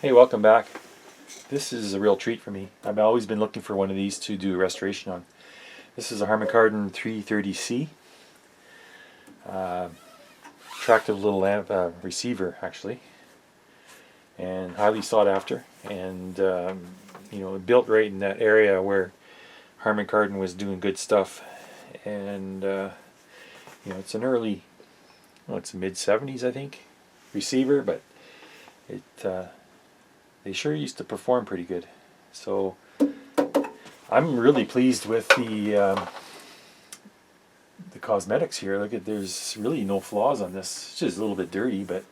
Hey, welcome back. This is a real treat for me. I've always been looking for one of these to do a restoration on. This is a Harman Kardon 330C. Attractive little lamp receiver, actually, and highly sought after. And built right in that area where Harman Kardon was doing good stuff. And it's an early, it's a mid-70s, I think, receiver, but they sure used to perform pretty good. So I'm really pleased with the cosmetics here. Look at, there's really no flaws on this. It's just a little bit dirty, but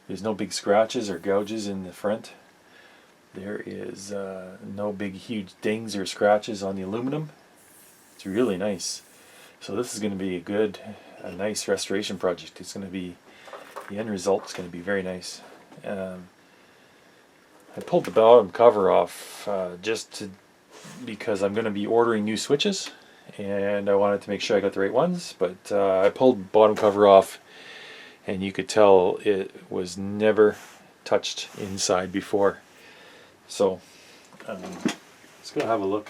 there's no big scratches or gouges in the front. There is no big huge dings or scratches on the aluminum. It's really nice. So this is going to be a nice restoration project. It's going to be, the end result is going to be very nice. I pulled the bottom cover off because I'm going to be ordering new switches, and I wanted to make sure I got the right ones. But I pulled the bottom cover off, and you could tell it was never touched inside before. So let's go have a look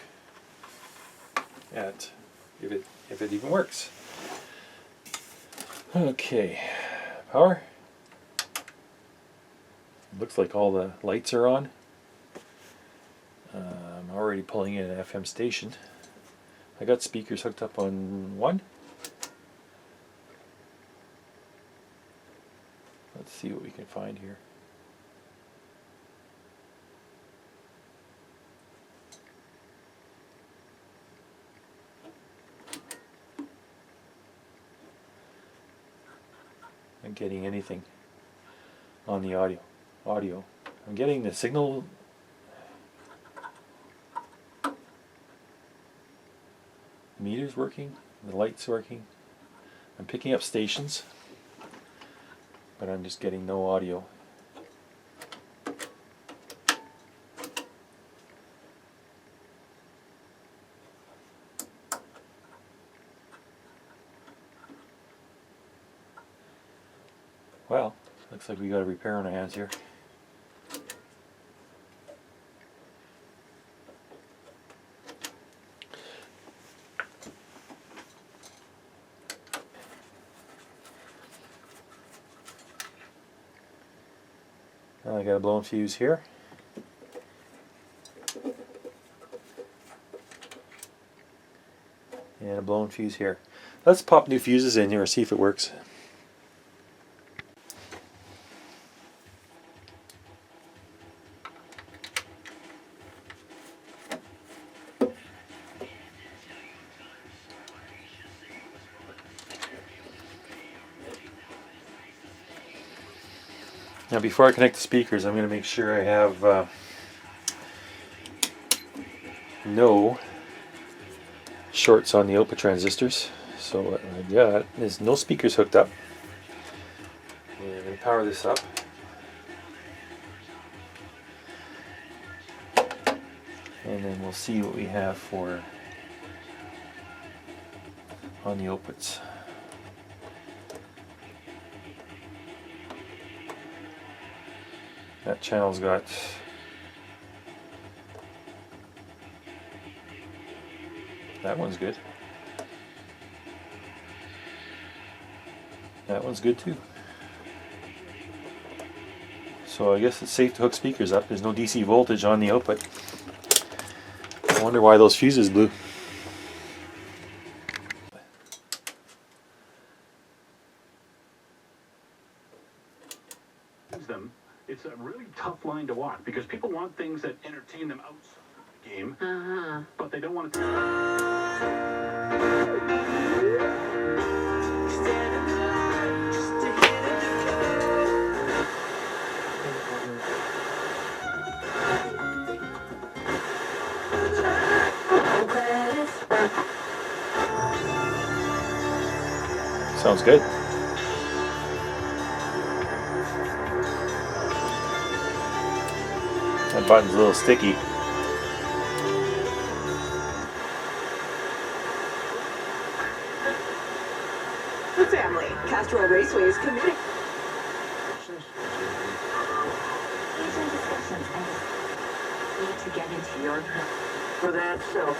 at if it even works. Okay, power. Looks like all the lights are on. I'm already pulling in an FM station. I got speakers hooked up on one. Let's see what we can find here. I'm getting anything on the audio. I'm getting the signal. Meter's working, the light's working. I'm picking up stations, but I'm just getting no audio. Well, looks like we got a repair on our hands here. I got a blown fuse here. And a blown fuse here. Let's pop new fuses in here and see if it works. Now before I connect the speakers, I'm going to make sure I have no shorts on the output transistors. So what I got is no speakers hooked up. And I'm going to power this up. And then we'll see what we have for on the outputs. That channel's got that one's good. That one's good too. So I guess it's safe to hook speakers up. There's no DC voltage on the output. I wonder why those fuses blew. It's a really tough line to walk because people want things that entertain them outside the game, but they don't want to. Sounds good. That button's a little sticky. Family, Castrol Raceway is committed. get into your for that, so.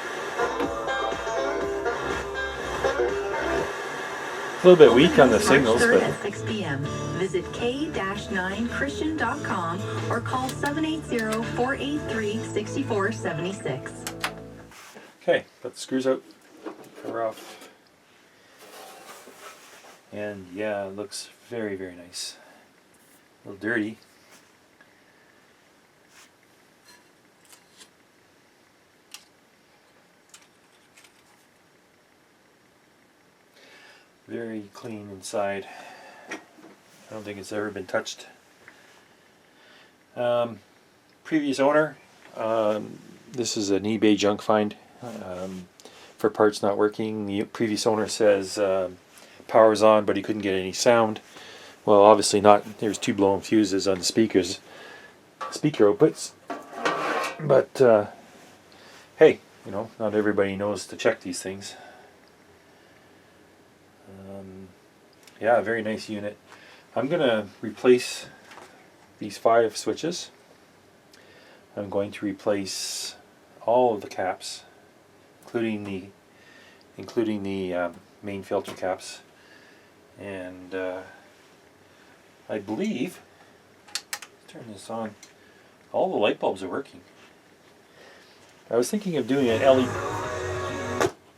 A little bit weak on the March signals, 3rd but at 6 p.m. Visit k-9christian.com or call 780-483-6476. okay, got the screws out, cover off, and yeah, it looks very, very nice. A little dirty. Very clean inside. I don't think it's ever been touched. Previous owner, this is an eBay junk find for parts not working. The previous owner says power's on, but he couldn't get any sound. Well, obviously not. There's two blown fuses on the speaker outputs. But hey, you know, not everybody knows to check these things. Yeah, very nice unit. I'm going to replace these 5 switches. I'm going to replace all of the caps, including the main filter caps. And I believe, turn this on, all the light bulbs are working. I was thinking of doing an LED.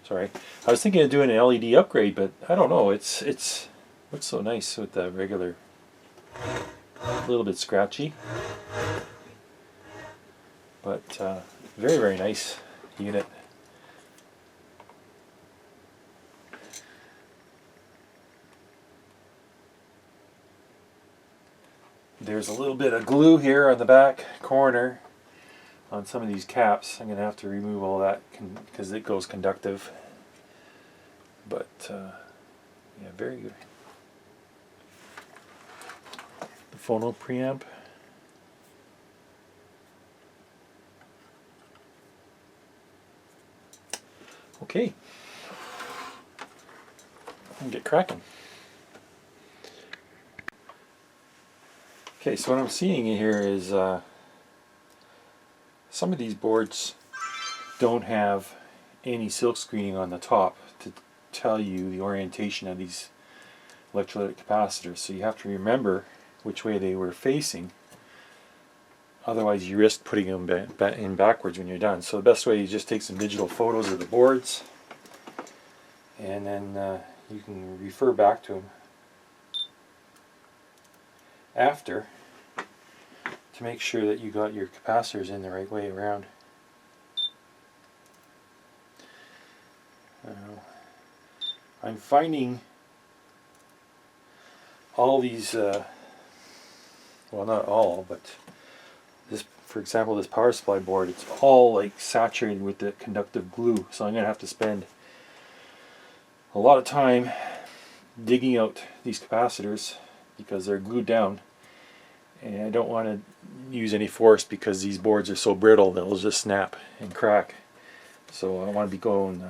Sorry, I was thinking of doing an LED upgrade, but I don't know. It's looks so nice with the regular. A little bit scratchy, but very, very nice unit. There's a little bit of glue here on the back corner on some of these caps. I'm going to have to remove all that because it goes conductive. But yeah, very good. The phono preamp. Okay. And get cracking. Okay, so what I'm seeing here is some of these boards don't have any silk screening on the top to tell you the orientation of these electrolytic capacitors. So you have to remember which way they were facing. Otherwise you risk putting them in backwards when you're done. So the best way is just take some digital photos of the boards and then you can refer back to them after to make sure that you got your capacitors in the right way around. I'm finding all these, well, not all, but this, for example, this power supply board, it's all like saturated with the conductive glue. So I'm going to have to spend a lot of time digging out these capacitors because they're glued down. And I don't want to use any force because these boards are so brittle they'll just snap and crack. So I want to be going,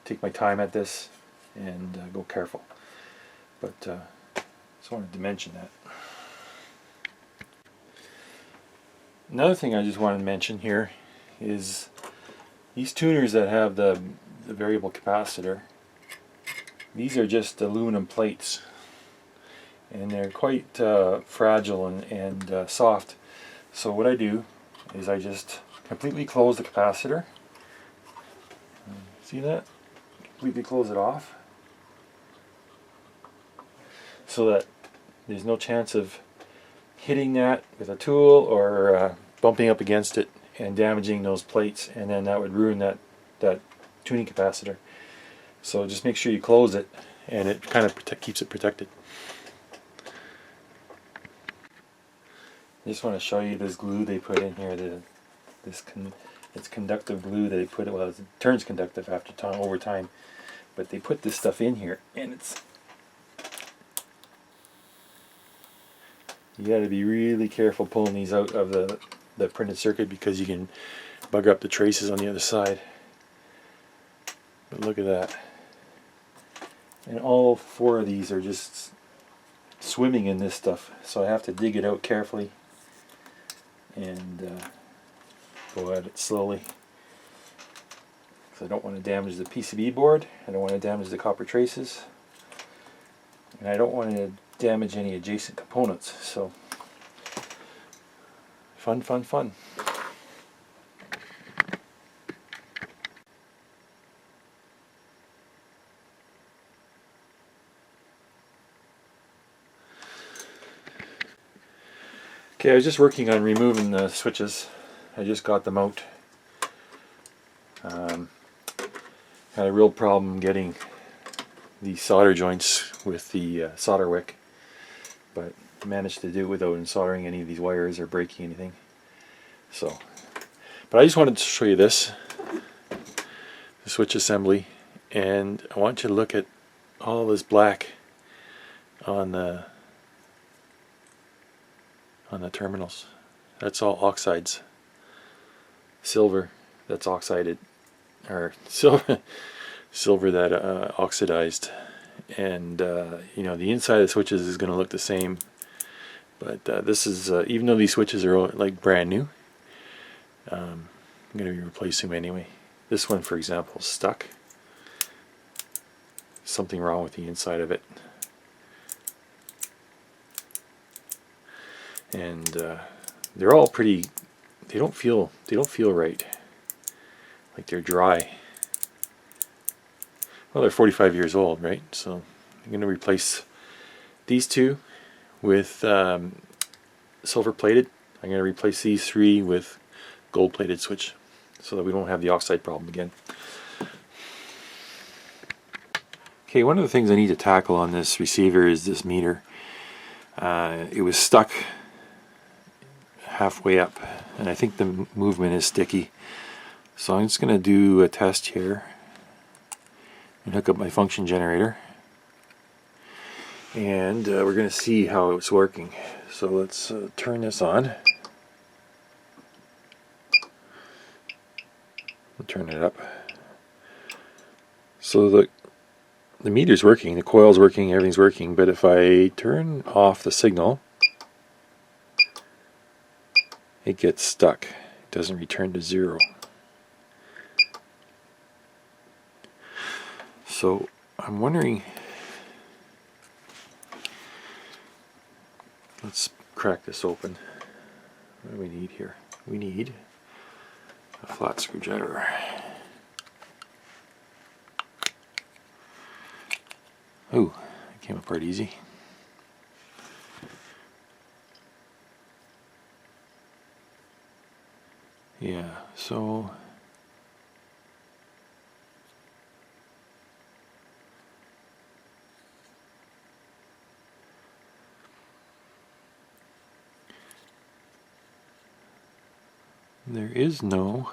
take my time at this and go careful. But just wanted to mention that. Another thing I just wanted to mention here is these tuners that have the variable capacitor. These are just aluminum plates, and they're quite fragile and soft. So what I do is I just completely close the capacitor. See that? Completely close it off, so that there's no chance of hitting that with a tool or bumping up against it and damaging those plates, and then that would ruin that tuning capacitor. So just make sure you close it, and it kind of keeps it protected. I just want to show you this glue they put in here. It's conductive glue that they put. Well, it turns conductive after time, over time, but they put this stuff in here, and it's. You got to be really careful pulling these out of the printed circuit because you can bugger up the traces on the other side. But look at that. And all 4 of these are just swimming in this stuff, so I have to dig it out carefully and go at it slowly. So I don't want to damage the PCB board, I don't want to damage the copper traces, and I don't want to damage any adjacent components. So fun, fun, fun. Okay, I was just working on removing the switches. I just got them out. Had a real problem getting the solder joints with the solder wick, but managed to do it without soldering any of these wires or breaking anything. So, but I just wanted to show you this, the switch assembly, and I want you to look at all this black on the terminals. That's all oxides. Silver that's oxided, or silver that oxidized, and you know, the inside of the switches is going to look the same, but this is even though these switches are like brand new, I'm going to be replacing them anyway. This one, for example, is stuck. Something wrong with the inside of it. And they're all pretty, they don't feel right, like they're dry. Well, they're 45 years old, right? So I'm going to replace these two with silver plated. I'm going to replace these three with gold plated switch, so that we don't have the oxide problem again. Okay, one of the things I need to tackle on this receiver is this meter. It was stuck halfway up, and I think the movement is sticky. So I'm just going to do a test here and hook up my function generator, and we're going to see how it's working. So let's turn this on. I'll turn it up. So the meter's working, the coil's working, everything's working, but if I turn off the signal, it gets stuck. It doesn't return to zero. So I'm wondering, let's crack this open. What do we need here? We need a flat screwdriver. Ooh, it came apart easy. Yeah, so there is no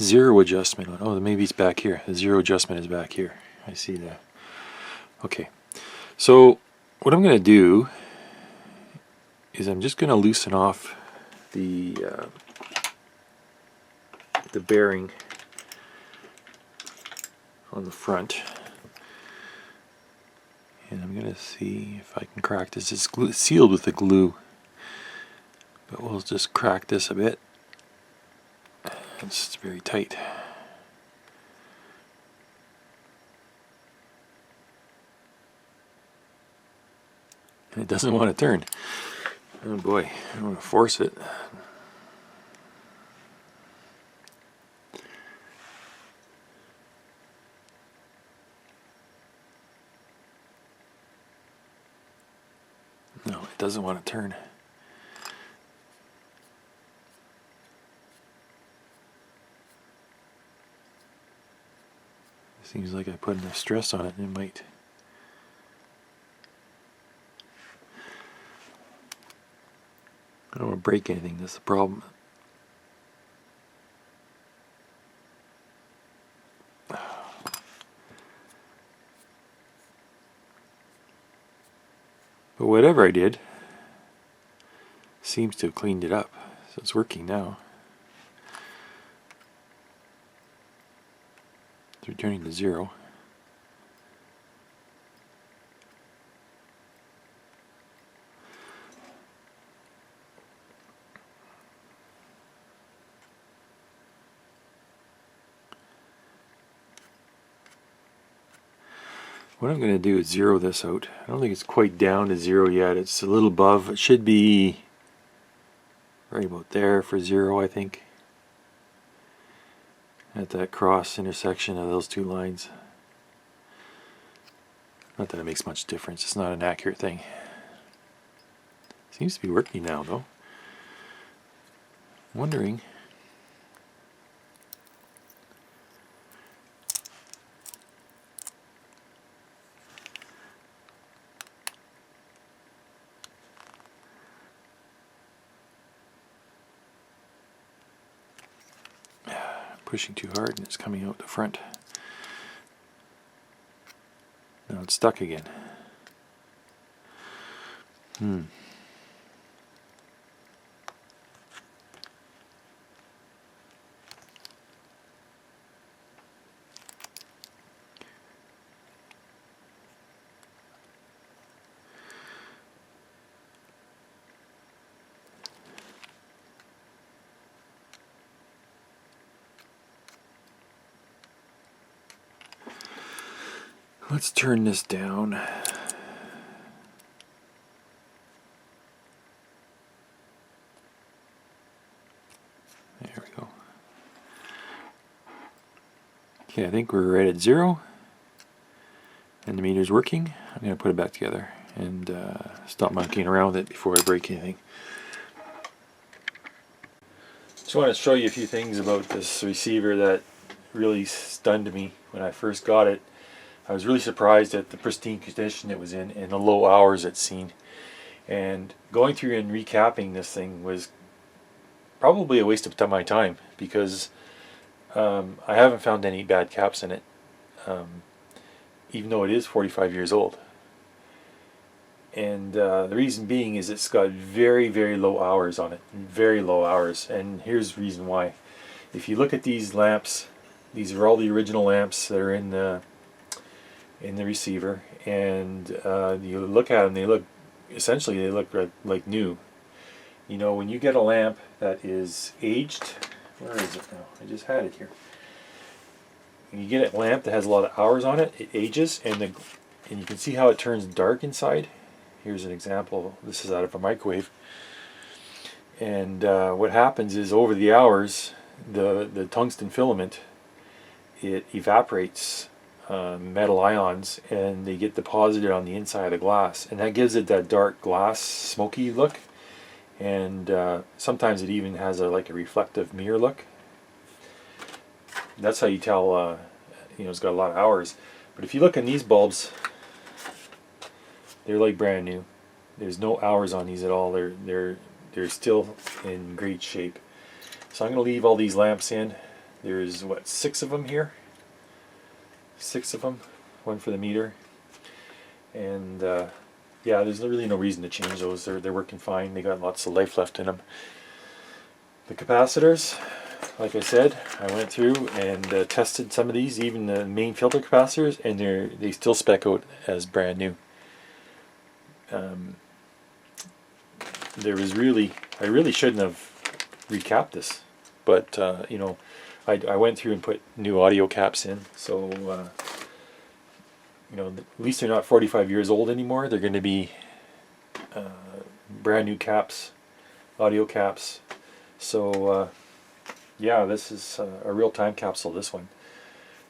zero adjustment on. Oh, maybe it's back here. The zero adjustment is back here. I see that. Okay, so what I'm going to do is I'm just going to loosen off the bearing on the front, and I'm going to see if I can crack this. It's sealed with the glue, but we'll just crack this a bit. It's very tight. And it doesn't want to turn. Oh boy, I don't want to force it. No, it doesn't want to turn. Seems like I put enough stress on it, it might. I don't want to break anything, that's the problem. But whatever I did seems to have cleaned it up, so it's working now. It's returning to zero. What I'm going to do is zero this out. I don't think it's quite down to 0 yet. It's a little above. It should be right about there for 0, I think. At that cross intersection of those two lines. Not that it makes much difference. It's not an accurate thing. Seems to be working now, though. I'm wondering. Pushing too hard and it's coming out the front. Now it's stuck again. Let's turn this down. There we go. Okay, I think we're right at 0. And the meter's working. I'm going to put it back together and stop monkeying around with it before I break anything. Just want to show you a few things about this receiver that really stunned me when I first got it. I was really surprised at the pristine condition it was in and the low hours it's seen. And going through and recapping this thing was probably a waste of my time because I haven't found any bad caps in it, even though it is 45 years old. And the reason being is it's got very, very low hours on it. Very low hours. And here's the reason why. If you look at these lamps, these are all the original lamps that are in the receiver, and you look at them, they look like new. You know, when you get a lamp that is aged, where is it now? I just had it here. When you get a lamp that has a lot of hours on it, it ages, and you can see how it turns dark inside. Here's an example. This is out of a microwave, and what happens is over the hours, the tungsten filament, it evaporates metal ions, and they get deposited on the inside of the glass, and that gives it that dark glass smoky look. And sometimes it even has like a reflective mirror look. That's how you tell it's got a lot of hours. But if you look in these bulbs, they're like brand new. There's no hours on these at all. They're still in great shape. So I'm going to leave all these lamps in. There's 6 of them here. 6 of them, 1 for the meter, and yeah, there's really no reason to change those. They're working fine. They got lots of life left in them. The capacitors, like I said, I went through and tested some of these, even the main filter capacitors, and they still spec out as brand new. I really shouldn't have recapped this, but I went through and put new audio caps in, so at least they're not 45 years old anymore. They're going to be brand new caps, audio caps. So yeah, this is a real time capsule, this one.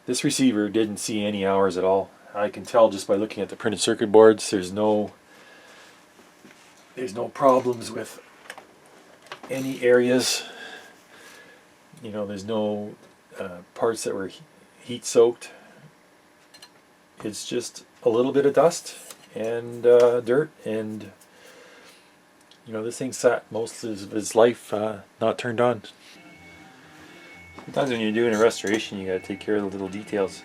This receiver didn't see any hours at all. I can tell just by looking at the printed circuit boards. There's no problems with any areas. There's no parts that were heat soaked. It's just a little bit of dust and dirt, and this thing sat most of its life not turned on. Sometimes when you're doing a restoration, you got to take care of the little details.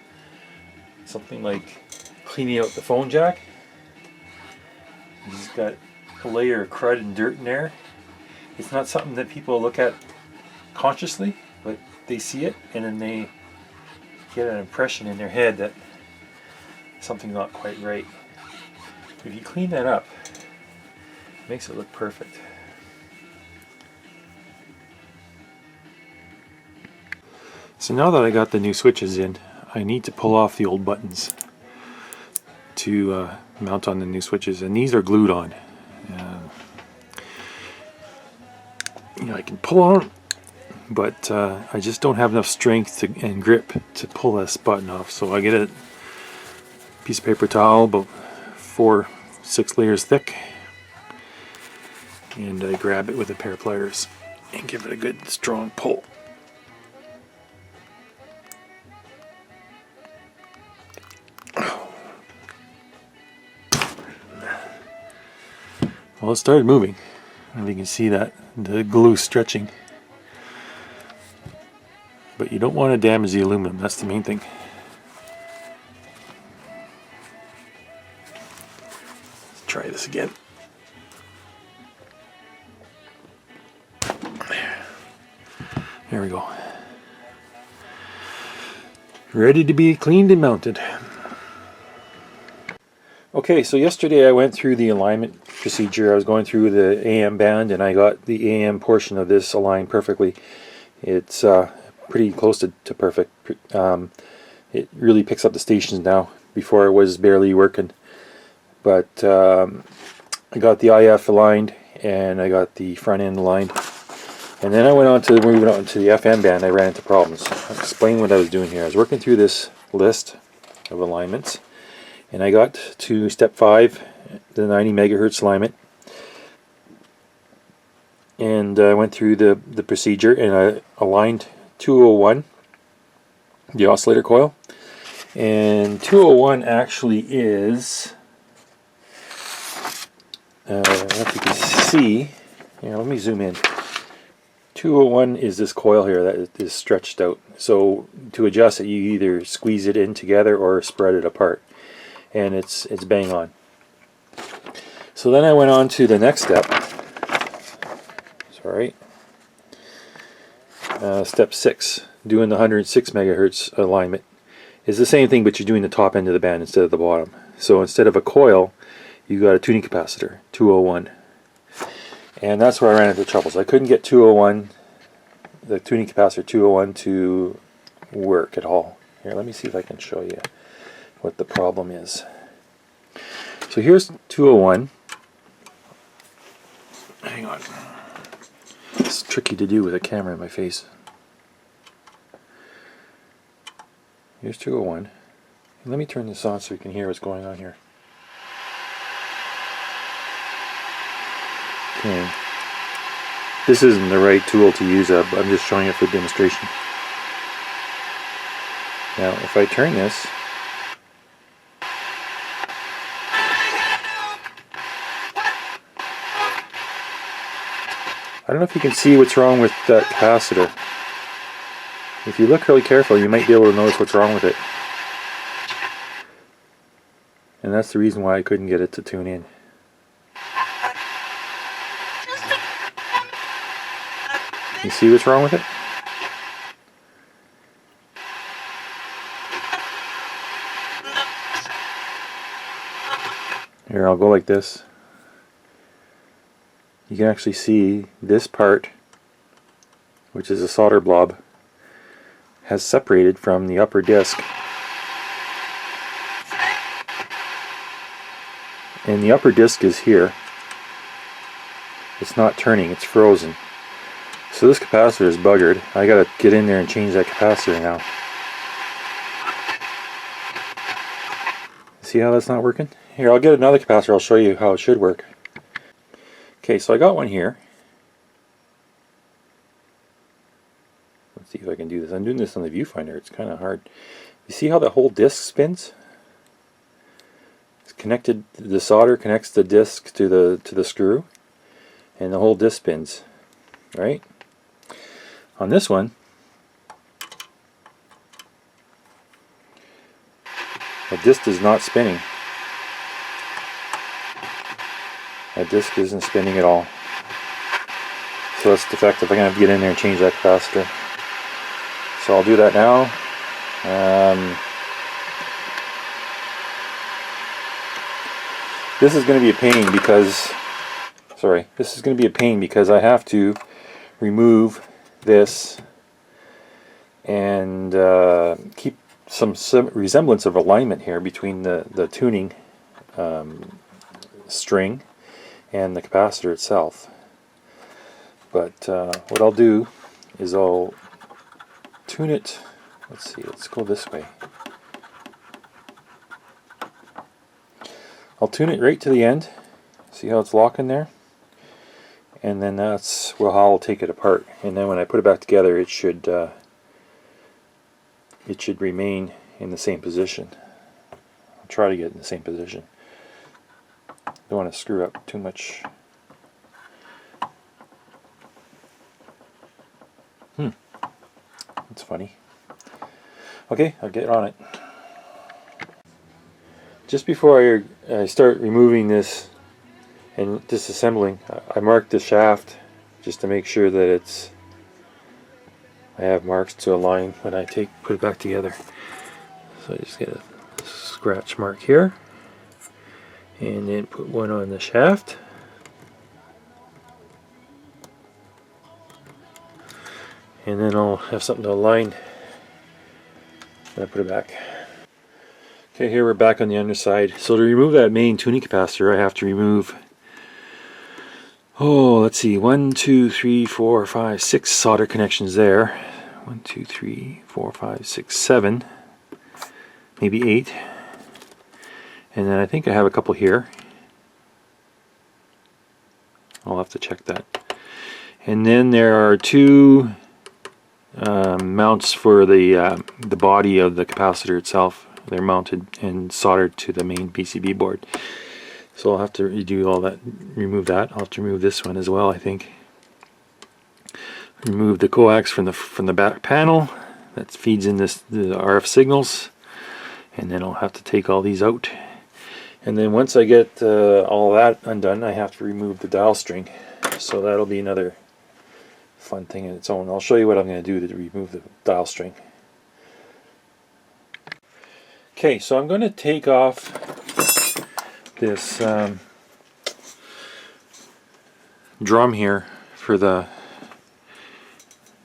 Something like cleaning out the phone jack. It's got a layer of crud and dirt in there. It's not something that people look at consciously, but they see it and then they get an impression in their head that something's not quite right. If you clean that up, it makes it look perfect. So now that I got the new switches in, I need to pull off the old buttons. to mount on the new switches, and these are glued on. You know, I can pull on, but I just don't have enough strength and grip to pull this button off. So I get a piece of paper towel about 4-6 layers thick, and I grab it with a pair of pliers and give it a good strong pull. Well, it started moving, and you can see that the glue stretching. But you don't want to damage the aluminum, that's the main thing. Let's try this again. There we go. Ready to be cleaned and mounted. Okay, so yesterday I went through the alignment procedure. I was going through the AM band, and I got the AM portion of this aligned perfectly. It's pretty close to perfect. It really picks up the stations now. Before it was barely working. But I got the IF aligned, and I got the front end aligned. And then I went on to moving on to the FM band. I ran into problems. I'll explain what I was doing here. I was working through this list of alignments, and I got to step 5, the 90 megahertz alignment, and I went through the procedure, and I aligned 201, the oscillator coil. And 201 actually is, I don't know if you can see, let me zoom in. 201 is this coil here that is stretched out. So to adjust it, you either squeeze it in together or spread it apart, and it's bang on. So then I went on to the next step. Sorry. Step 6, doing the 106 megahertz alignment. Is the same thing, but you're doing the top end of the band instead of the bottom. So instead of a coil, you got a tuning capacitor, 201. And that's where I ran into troubles. I couldn't get 201, the tuning capacitor 201, to work at all. Here, let me see if I can show you what the problem is. So here's 201. Hang on. It's tricky to do with a camera in my face. Here's 201. Let me turn this on so you can hear what's going on here. Okay. This isn't the right tool to use, I'm just showing it for demonstration. Now, if I turn this, I don't know if you can see what's wrong with that capacitor. If you look really careful, you might be able to notice what's wrong with it. And that's the reason why I couldn't get it to tune in. You see what's wrong with it? Here, I'll go like this. You can actually see this part, which is a solder blob, has separated from the upper disc. And the upper disc is here. It's not turning, it's frozen. So this capacitor is buggered. I gotta get in there and change that capacitor now. See how that's not working? Here, I'll get another capacitor, I'll show you how it should work. Okay, so I got one here. Let's see if I can do this. I'm doing this on the viewfinder, it's kind of hard. You see how the whole disc spins? It's connected, the solder connects the disc to the screw, and the whole disc spins, right? On this one, the disc is not spinning. That disc isn't spinning at all. So that's defective. I'm going to have to get in there and change that capacitor. So I'll do that now. This is going to be a pain because, this is going to be a pain because I have to remove this and keep some resemblance of alignment here between the tuning string and the capacitor itself. But what I'll do is I'll tune it. Let's see, let's go this way. I'll tune it right to the end. See how it's locking there? And then that's how I'll take it apart. And then when I put it back together, it should remain in the same position. I'll try to get in the same position. Don't want to screw up too much. That's funny. Okay, I'll get on it. Just before I start removing this and disassembling, I marked the shaft just to make sure that I have marks to align when I put it back together. So I just get a scratch mark here, and then put one on the shaft. And then I'll have something to align when I put it back. Okay, here we're back on the underside. So to remove that main tuning capacitor, I have to remove, let's see, 1, 2, 3, 4, 5, 6 solder connections there. 1, 2, 3, 4, 5, 6, 7, maybe 8. And then I think I have a couple here. I'll have to check that. And then there are 2 mounts for the body of the capacitor itself. They're mounted and soldered to the main PCB board. So I'll have to redo all that, remove that. I'll have to remove this one as well, I think. Remove the coax from the back panel that feeds in the RF signals, and then I'll have to take all these out. And then once I get all that undone, I have to remove the dial string. So that'll be another fun thing in its own. I'll show you what I'm going to do to remove the dial string. Okay, so I'm going to take off this drum here for the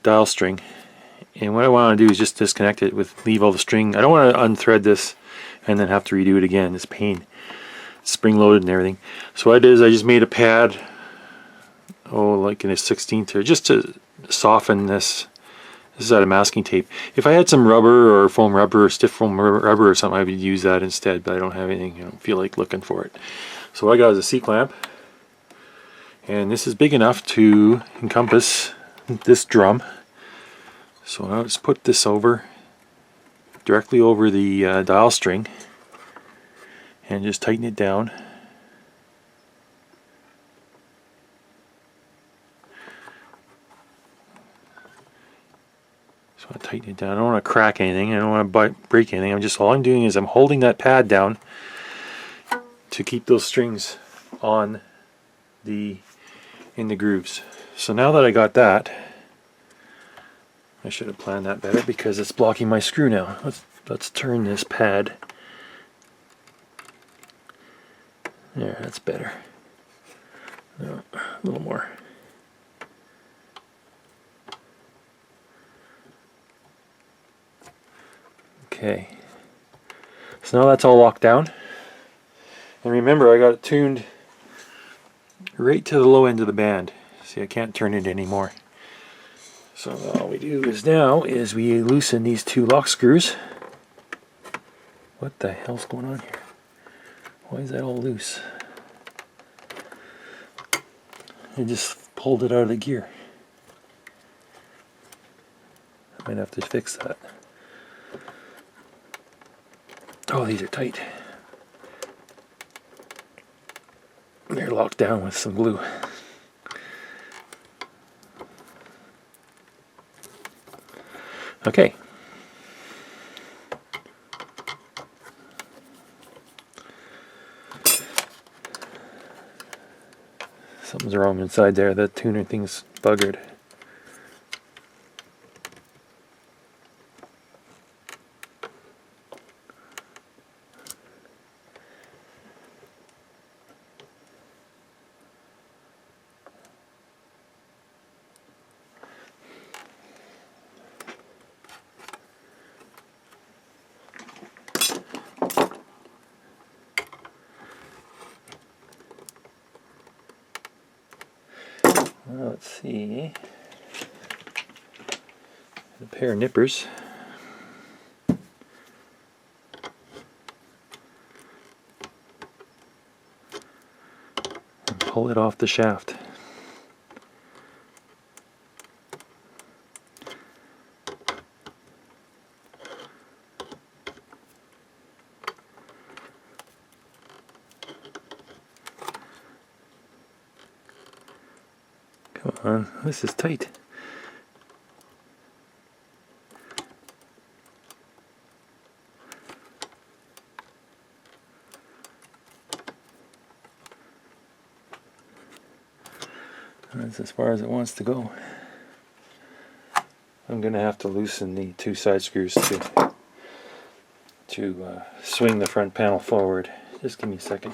dial string, and what I want to do is just disconnect it leave all the string. I don't want to unthread this and then have to redo it again. It's pain. It's spring loaded and everything. So what I did is I just made a pad, like in a 1/16 or just to soften this. This is out of masking tape. If I had some rubber or foam rubber or stiff foam rubber or something, I would use that instead, but I don't have anything. I don't feel like looking for it. So what I got is a C-clamp, and this is big enough to encompass this drum. So I'll just put this directly over the dial string, and just tighten it down. So I tighten it down. I don't want to crack anything. I don't want to break anything. All I'm doing is I'm holding that pad down to keep those strings in the grooves. So now that I got that, I should have planned that better because it's blocking my screw now. Let's turn this pad. There, that's better. No, a little more. Okay, so now that's all locked down. And remember, I got it tuned right to the low end of the band. See, I can't turn it anymore. So all we do is we loosen these 2 lock screws. What the hell's going on here? Why is that all loose? I just pulled it out of the gear. I might have to fix that. Oh, these are tight. They're locked down with some glue. Okay. Something's wrong inside there. That tuner thing's buggered. see. A pair of nippers. And pull it off the shaft. Come on, this is tight. That's as far as it wants to go. I'm going to have to loosen the two side screws to swing the front panel forward. Just give me a second.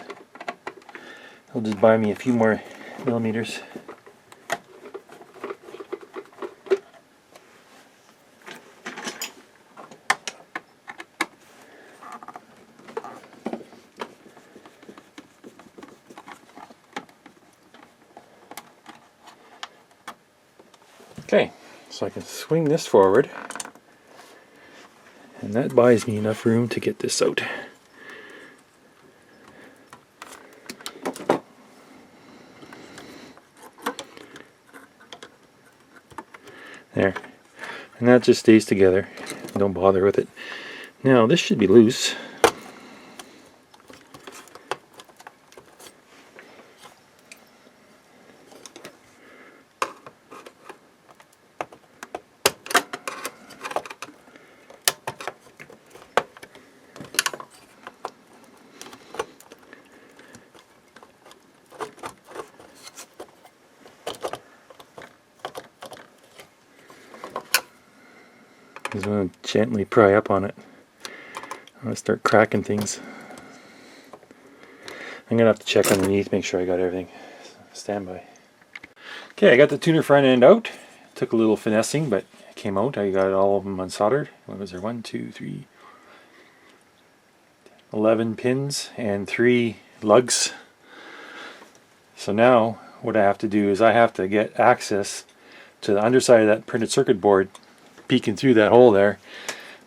It'll just buy me a few more millimeters. Okay, so I can swing this forward, and that buys me enough room to get this out. There, and that just stays together. Don't bother with it. Now this should be loose. I'm going to gently pry up on it. I'm going to start cracking things. I'm going to have to check underneath, make sure I got everything. Stand by. Okay, I got the tuner front end out. Took a little finessing, but it came out. I got all of them unsoldered. What was there? 1, 2, 3, 11 pins and 3 lugs. So now what I have to do is I have to get access to the underside of that printed circuit board, peeking through that hole there.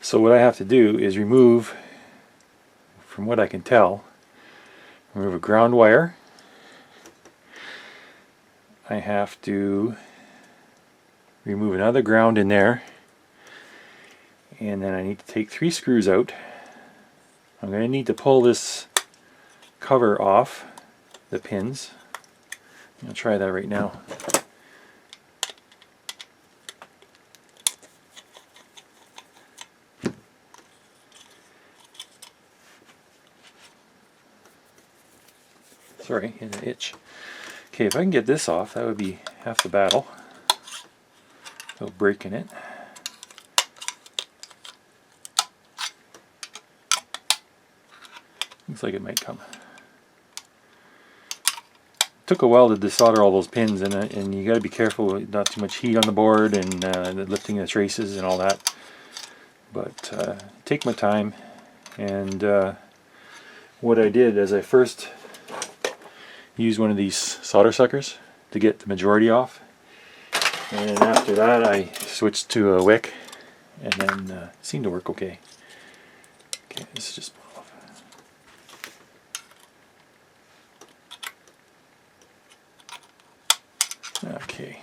So what I have to do is remove, from what I can tell, remove a ground wire. I have to remove another ground in there, and then I need to take 3 screws out. I'm going to need to pull this cover off the pins. I'm going to try that right now. Sorry, an itch. Okay, if I can get this off, that would be half the battle. No breaking it. Looks like it might come. Took a while to desolder all those pins, and you got to be careful with not too much heat on the board and lifting the traces and all that. But take my time, and what I did is I first used one of these solder suckers to get the majority off, and after that I switched to a wick, and then it seemed to work okay. Okay, this is just pull off. Okay,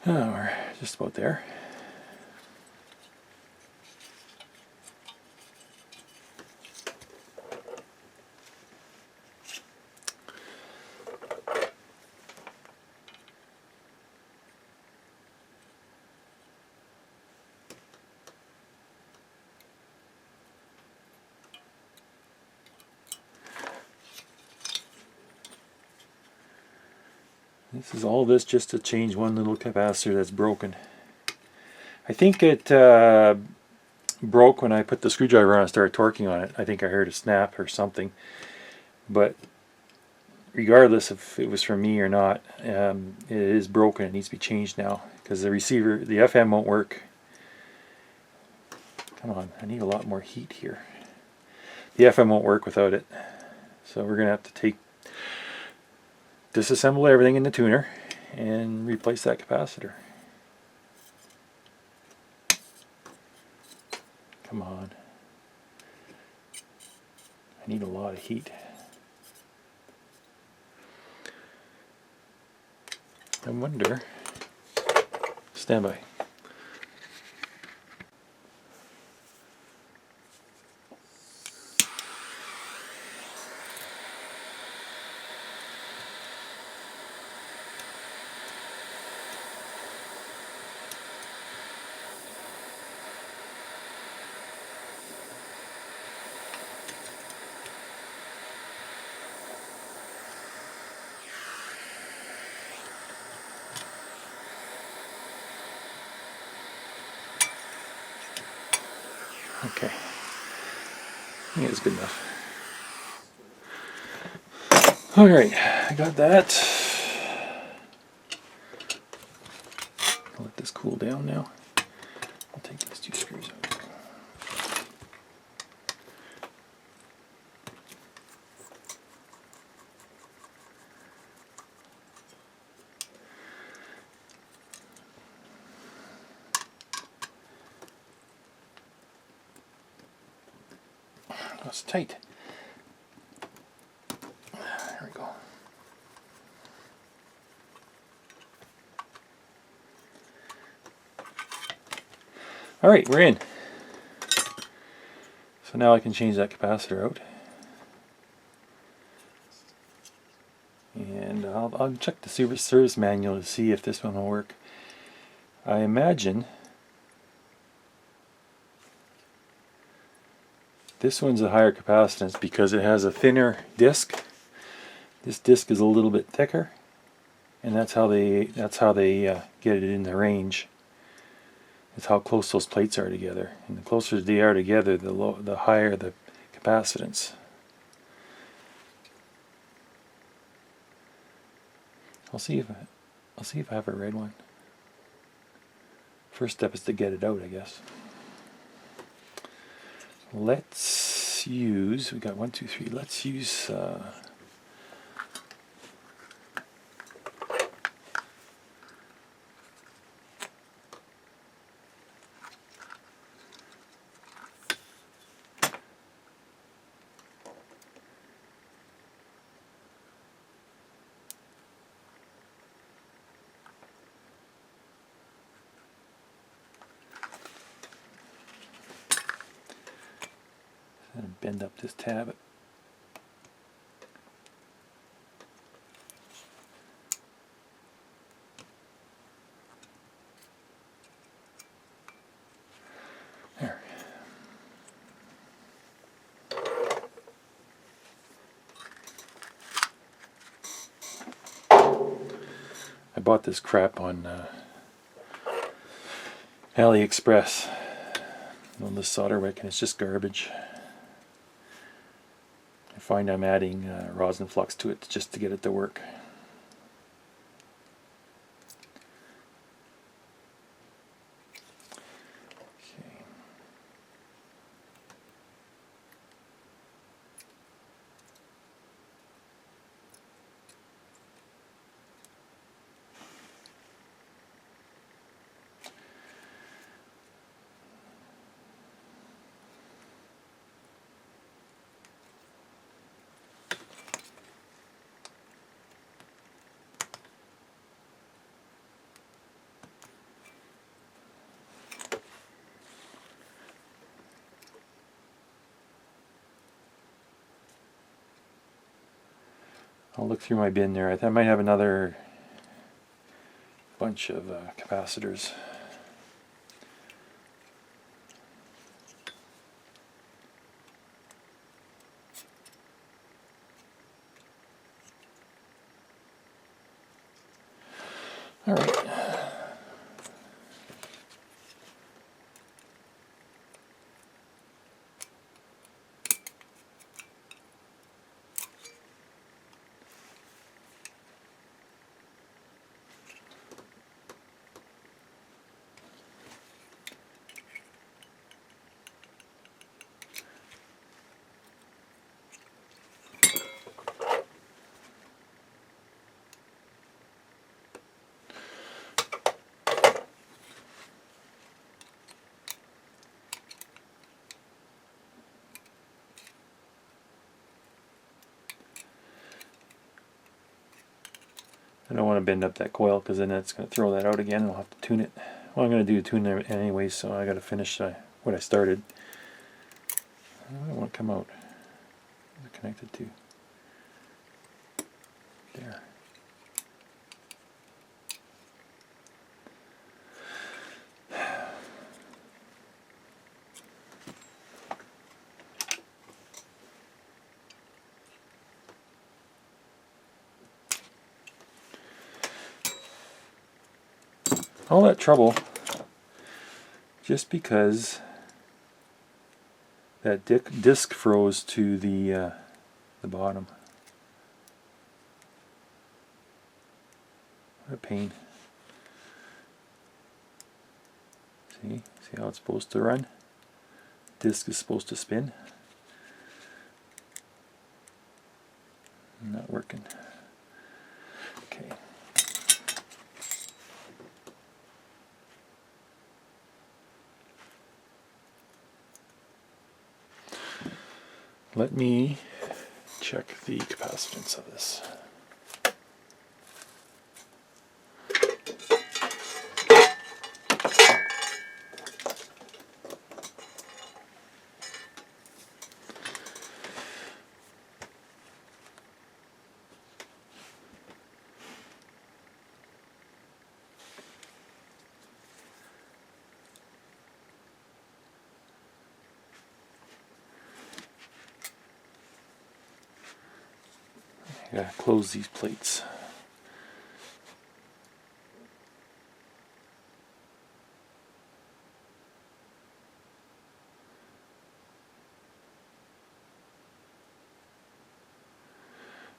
we're just about there. This is all this just to change one little capacitor that's broken. I think it broke when I put the screwdriver on and started torquing on it. I think I heard a snap or something. But regardless if it was from me or not, it is broken. It needs to be changed now because the receiver, the FM won't work. Come on, I need a lot more heat here. The FM won't work without it. So we're going to have to take disassemble everything in the tuner and replace that capacitor. Come on. I need a lot of heat. I wonder. Stand by. Okay, I think it's good enough. Alright, I got that. I'll let this cool down now. I'll take these two screws out. That's tight. There we go. Alright, we're in. So now I can change that capacitor out. And I'll check the service manual to see if this one will work. I imagine this one's a higher capacitance because it has a thinner disc. This disc is a little bit thicker, and that's how they get it in the range. It's how close those plates are together, and the closer they are together, the higher the capacitance. I'll see if I have a red one. First step is to get it out, I guess. Let's use, we got 1, 2, 3, let's use and bend up this tab. There. I bought this crap on AliExpress. On this solder wick, and it's just garbage. I find I'm adding rosin flux to it just to get it to work. Okay. I'll look through my bin there. I might have another bunch of capacitors. All right. I don't want to bend up that coil because then that's going to throw that out again and I'll have to tune it. Well, I'm going to do a tune anyway, so I got to finish what I started. I don't want to come out. What's it connected to? There. All that trouble just because that disc froze to the bottom. What a pain. See how it's supposed to run? Disc is supposed to spin. Not working. Okay. Let me check the capacitance of this. I gotta close these plates.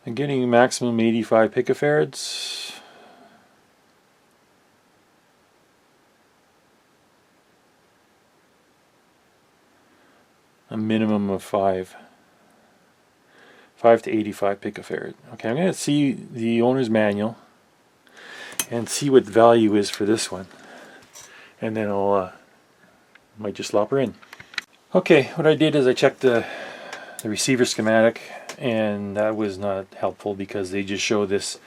I'm getting maximum 85 picofarads. A minimum of 5 to 85 picofarad. Okay, I'm going to see the owner's manual and see what the value is for this one, and then I'll might just lop her in. Okay, what I did is I checked the receiver schematic, and that was not helpful because they just show this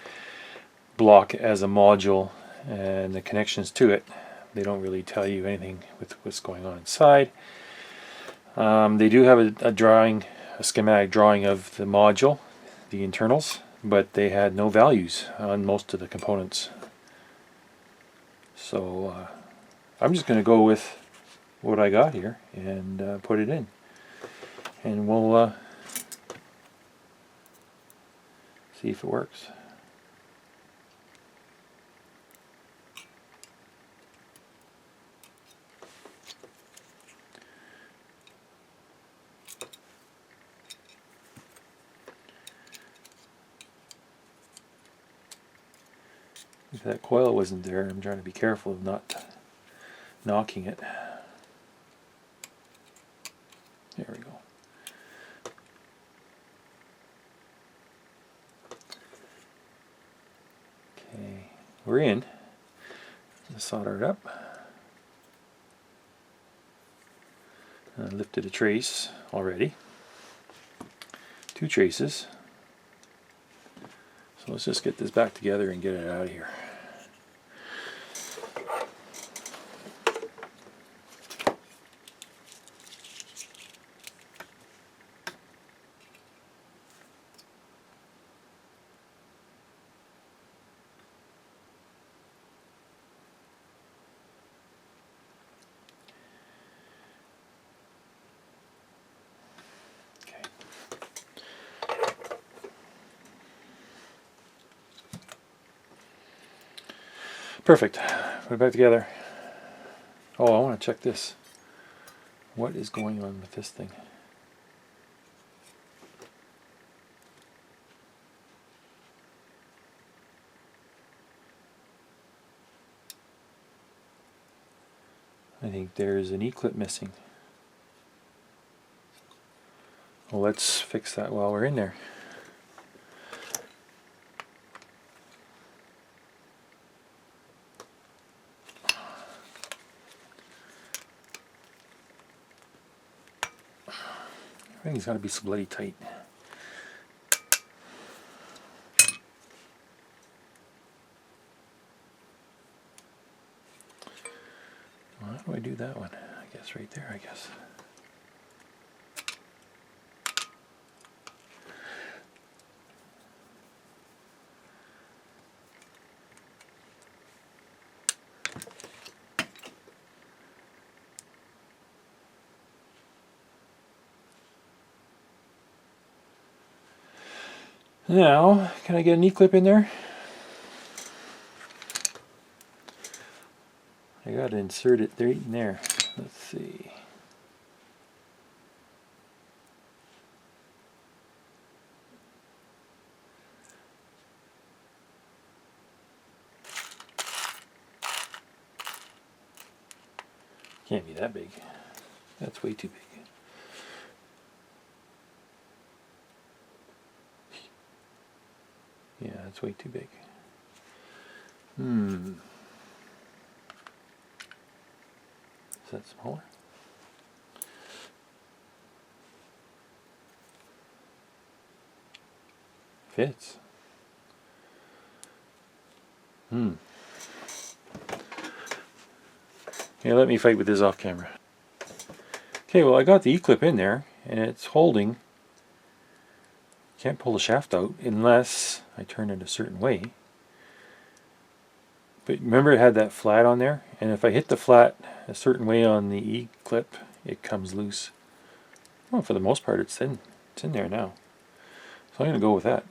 block as a module and the connections to it. They don't really tell you anything with what's going on inside. They do have a schematic drawing of the module, the internals, but they had no values on most of the components. So I'm just going to go with what I got here and put it in, and we'll see if it works. If that coil wasn't there, I'm trying to be careful of not knocking it. There we go. Okay, we're in. Just solder it up. I lifted a trace already. 2 traces. So let's just get this back together and get it out of here. Perfect. Put it back together. Oh, I want to check this. What is going on with this thing? I think there's an E-clip missing. Well, let's fix that while we're in there. Everything's got to be so bloody tight. Well, how do I do that one? I guess right there, I guess. Now, can I get an E-clip in there? I gotta insert it right in there. Let's see. Can't be that big. That's way too big. Yeah, that's way too big. Is that smaller? Fits. Yeah, let me fight with this off camera. Okay, well I got the E-clip in there and it's holding. Can't pull the shaft out unless I turn it a certain way. But remember it had that flat on there, and if I hit the flat a certain way on the E-clip, it comes loose. Well, for the most part it's in there now. So I'm going to go with that.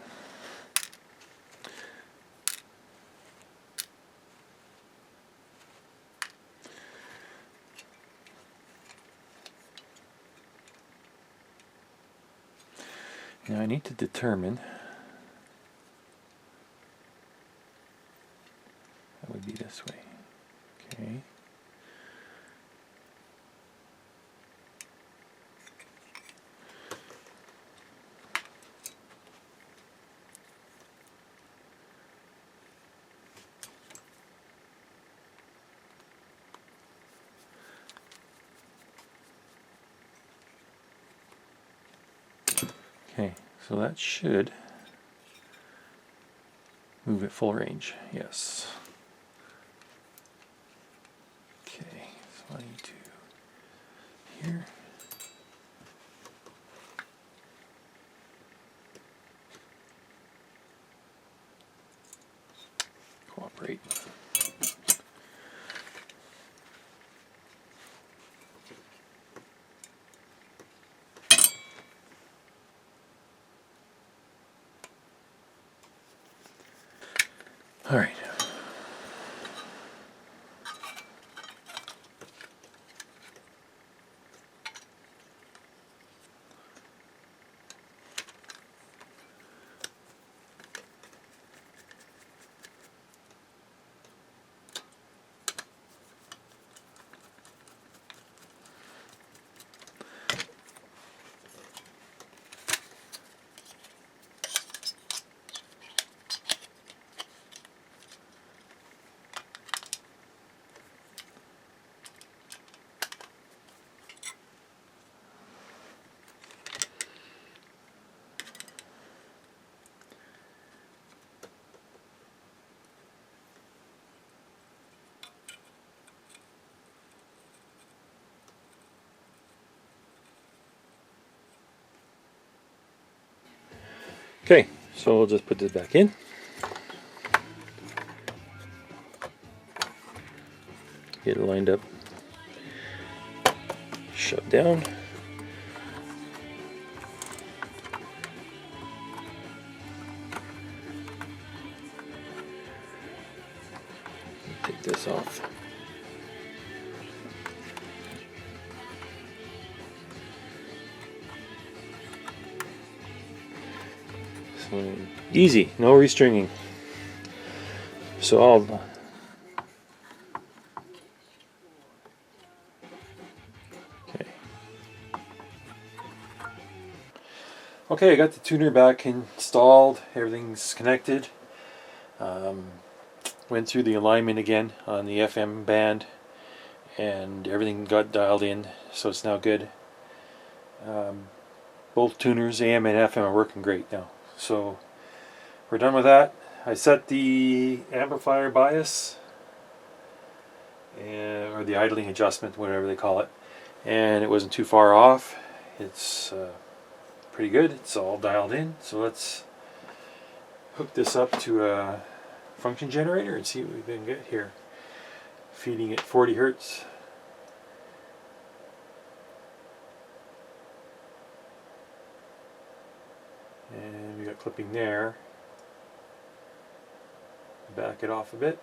Now I need to determine, that would be this way, okay. Okay, so that should move at full range, yes. Okay, so I need to, here. Cooperate. All right. Okay, so we'll just put this back in. Get it lined up. Shut down. Take this off. So easy, no restringing. So I'll Okay, I got the tuner back installed. Everything's connected. Went through the alignment again on the FM band, and everything got dialed in, so it's now good. Both tuners, AM and FM, are working great now. So we're done with that. I set the amplifier bias, or or the idling adjustment, whatever they call it, and it wasn't too far off. It's pretty good. It's all dialed in. So let's hook this up to a function generator and see what we can get here. Feeding it 40 hertz. And we got clipping there. Back it off a bit.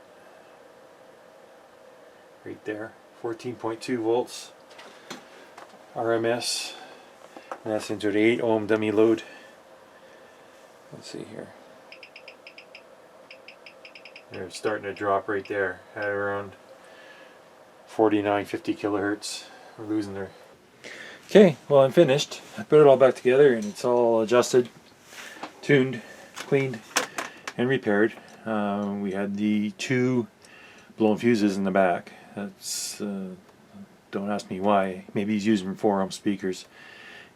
Right there. 14.2 volts RMS. And that's into the 8 ohm dummy load. Let's see here. They're starting to drop right there at around 49, 50 kilohertz. We're losing there. Okay, well, I'm finished. I put it all back together and it's all adjusted, tuned, cleaned, and repaired. We had the 2 blown fuses in the back. That's don't ask me why. Maybe he's using 4 ohm speakers,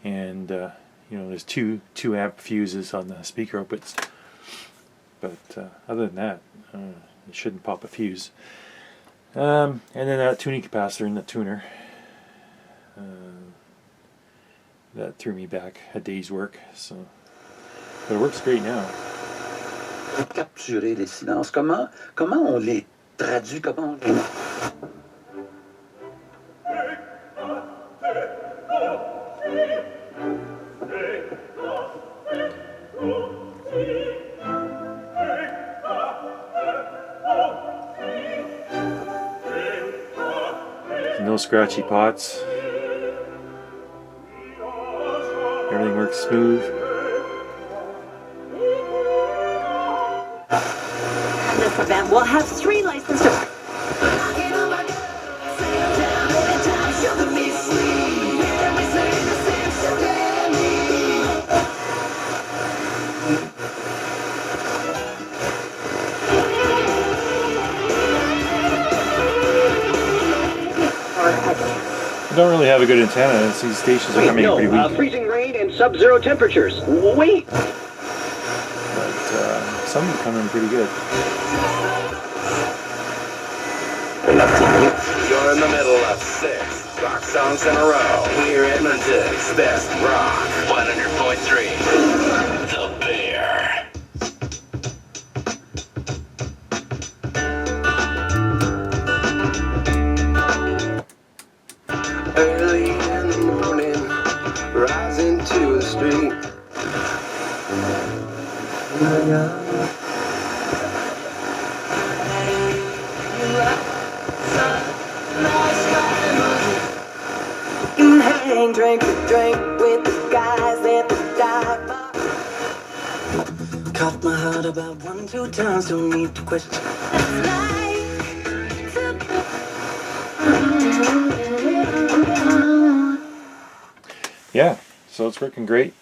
and you know, there's 2 amp fuses on the speaker outputs. But other than that, it shouldn't pop a fuse. And then that tuning capacitor in the tuner. That threw me back a day's work. So, but it works great now. Capturer les silences. Comment on les traduit? Comment on... No scratchy pots. Everything works smooth. This event will have 3 licensed. I don't really have a good antenna. These stations are coming in pretty weak. Freezing rain and sub-zero temperatures. Wait. But some are coming in pretty good. You're in the middle of 6 rock songs in a row. We're Edmonton's best rock. 100.3. The Bear. Early in the morning, rising to a street. Hang, drink with the guys at the dive bar. Caught my heart about 1-2 times, don't need to question. Yeah, so it's working great.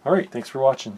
Alright, thanks for watching.